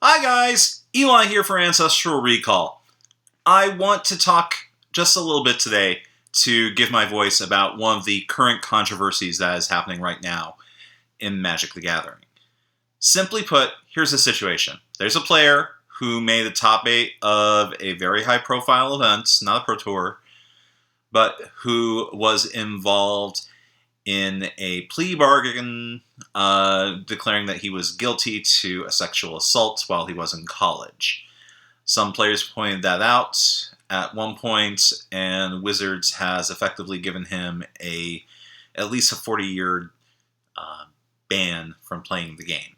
Hi guys, Eli here for Ancestral Recall. I want to talk just a little bit today to give my voice about one of the current controversies that is happening right now in Magic the Gathering. Simply put, here's the situation. There's a player who made the top 8 of a very high profile event, not a Pro Tour, but who was involved in a plea bargain declaring that he was guilty to a sexual assault while he was in college. Some players pointed that out at one point, and Wizards has effectively given him at least a 40-year ban from playing the game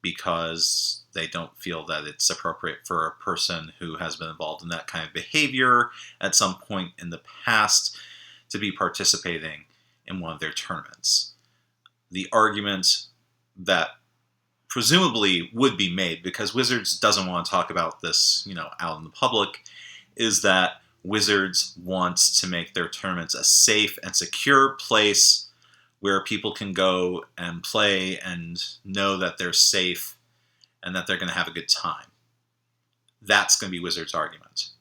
because they don't feel that it's appropriate for a person who has been involved in that kind of behavior at some point in the past to be participating in one of their tournaments. The argument that presumably would be made, because Wizards doesn't want to talk about this, out in the public, is that Wizards wants to make their tournaments a safe and secure place where people can go and play and know that they're safe and that they're going to have a good time. That's going to be Wizards' argument.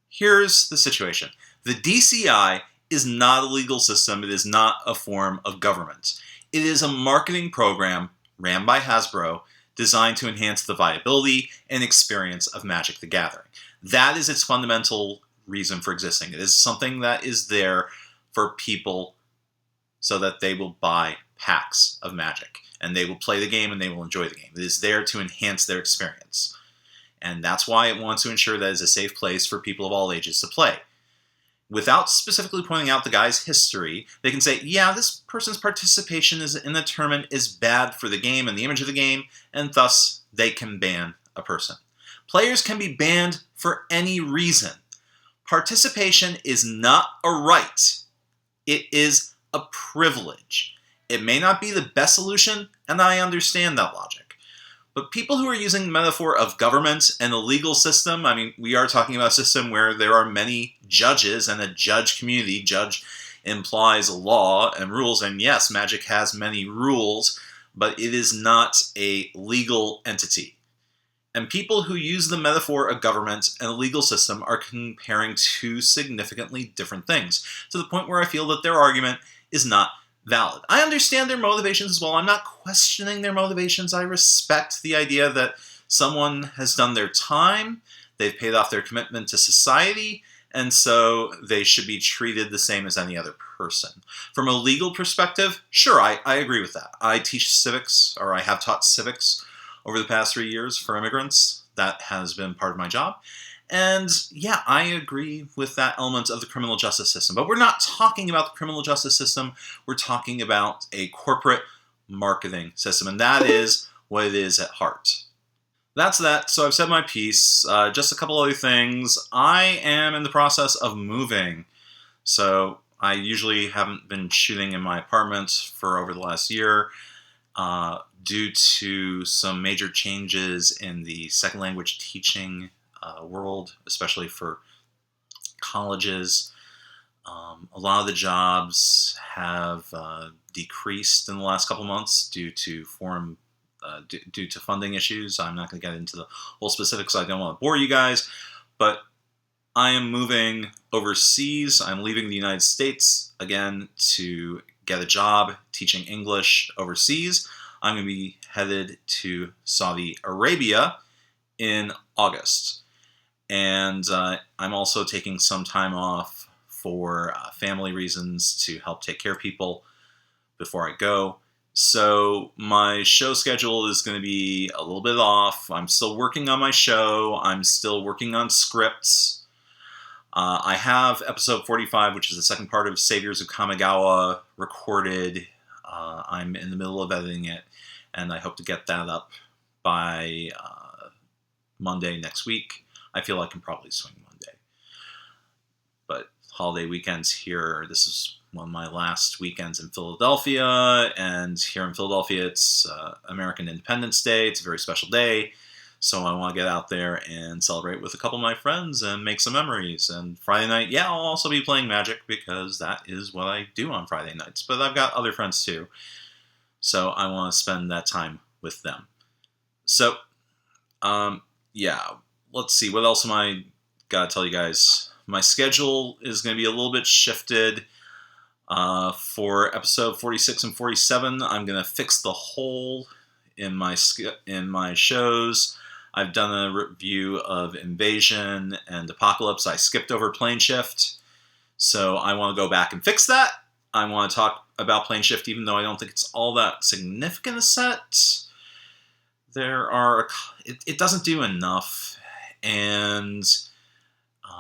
Here's the situation. The DCI is not a legal system. It is not a form of government. It is a marketing program ran by Hasbro designed to enhance the viability and experience of Magic the Gathering. That is its fundamental reason for existing. It is something that is there for people so that they will buy packs of Magic and they will play the game and they will enjoy the game. It is there to enhance their experience. And that's why it wants to ensure that it is a safe place for people of all ages to play. Without specifically pointing out the guy's history, they can say, yeah, this person's participation in the tournament is bad for the game and the image of the game, and thus they can ban a person. Players can be banned for any reason. Participation is not a right. It is a privilege. It may not be the best solution, and I understand that logic. But people who are using the metaphor of government and the legal system, we are talking about a system where there are many judges and a judge community. Judge implies law and rules, and yes, Magic has many rules, but it is not a legal entity. And people who use the metaphor of government and a legal system are comparing two significantly different things, to the point where I feel that their argument is not valid. I understand their motivations as well. I'm not questioning their motivations. I respect the idea that someone has done their time, they've paid off their commitment to society, and so they should be treated the same as any other person. From a legal perspective, sure, I agree with that. I teach civics, or I have taught civics over the past 3 years for immigrants. That has been part of my job. And yeah, I agree with that element of the criminal justice system. But we're not talking about the criminal justice system. We're talking about a corporate marketing system. And that is what it is at heart. That's that. So I've said my piece. Just a couple other things. I am in the process of moving. So I usually haven't been shooting in my apartment for over the last year due to some major changes in the second language teaching world, especially for colleges. A lot of the jobs have decreased in the last couple months due to funding issues. I'm not going to get into the whole specifics. I don't want to bore you guys, but I am moving overseas. I'm leaving the United States again to get a job teaching English overseas. I'm going to be headed to Saudi Arabia in August. And I'm also taking some time off for family reasons to help take care of people before I go. So my show schedule is going to be a little bit off. I'm still working on my show. I'm still working on scripts. I have episode 45, which is the second part of Saviors of Kamigawa, recorded. I'm in the middle of editing it, and I hope to get that up by Monday next week. I feel I can probably swing Monday. But holiday weekends here, this is one of my last weekends in Philadelphia, and here in Philadelphia it's American Independence Day. It's a very special day, so I want to get out there and celebrate with a couple of my friends and make some memories. And Friday night, I'll also be playing Magic because that is what I do on Friday nights, but I've got other friends too, so I want to spend that time with them. So Yeah, let's see. What else am I gotta tell you guys? My schedule is going to be a little bit shifted. For episode 46 and 47, I'm going to fix the hole in my shows. I've done a review of Invasion and Apocalypse. I skipped over Plane Shift, so I want to go back and fix that. I want to talk about Plane Shift, even though I don't think it's all that significant a set. It doesn't do enough, and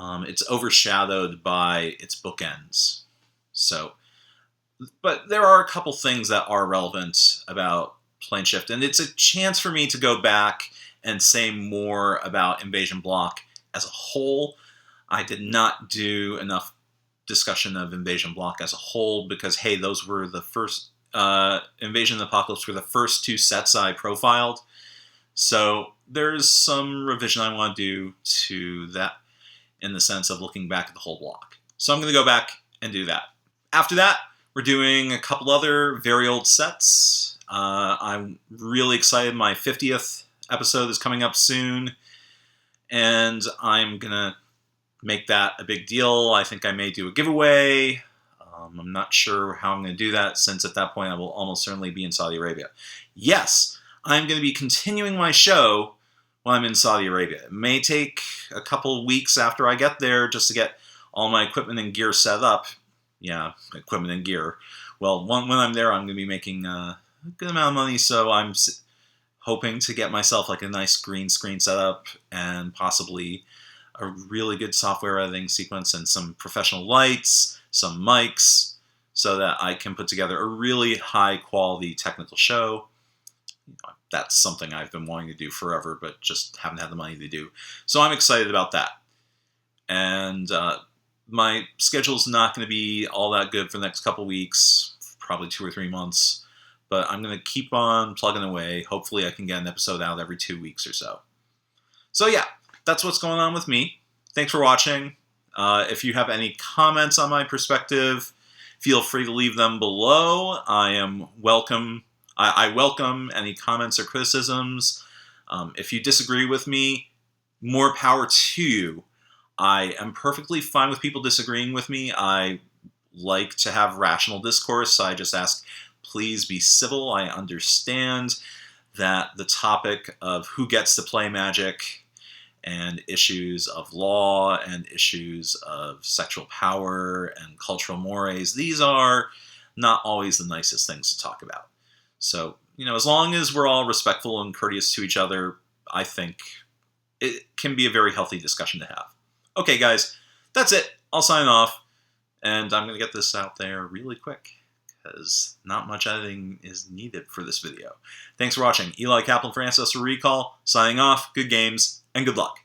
it's overshadowed by its bookends. So, but there are a couple things that are relevant about Plane Shift, and it's a chance for me to go back and say more about Invasion Block as a whole. I did not do enough discussion of Invasion Block as a whole because, hey, those were the first, Invasion and Apocalypse were the first two sets I profiled. So there's some revision I want to do to that in the sense of looking back at the whole block. So I'm going to go back and do that. After that, we're doing a couple other very old sets. I'm really excited. My 50th episode is coming up soon, and I'm going to make that a big deal. I think I may do a giveaway. I'm not sure how I'm going to do that, since at that point I will almost certainly be in Saudi Arabia. Yes, I'm going to be continuing my show while I'm in Saudi Arabia. It may take a couple weeks after I get there just to get all my equipment and gear set up. Yeah, equipment and gear. Well, when I'm there, I'm going to be making a good amount of money, so I'm hoping to get myself like a nice green screen setup and possibly a really good software editing sequence and some professional lights, some mics, so that I can put together a really high quality technical show. That's something I've been wanting to do forever, but just haven't had the money to do. So I'm excited about that. And my schedule's not going to be all that good for the next couple weeks, probably 2 or 3 months. But I'm going to keep on plugging away. Hopefully I can get an episode out every 2 weeks or so. So yeah, that's what's going on with me. Thanks for watching. If you have any comments on my perspective, feel free to leave them below. I welcome any comments or criticisms. If you disagree with me, more power to you. I am perfectly fine with people disagreeing with me. I like to have rational discourse. I just ask, please be civil. I understand that the topic of who gets to play Magic and issues of law and issues of sexual power and cultural mores, these are not always the nicest things to talk about. So, as long as we're all respectful and courteous to each other, I think it can be a very healthy discussion to have. Okay, guys, that's it. I'll sign off, and I'm going to get this out there really quick, because not much editing is needed for this video. Thanks for watching. Eli Kaplan for Ancestral Recall, signing off. Good games, and good luck.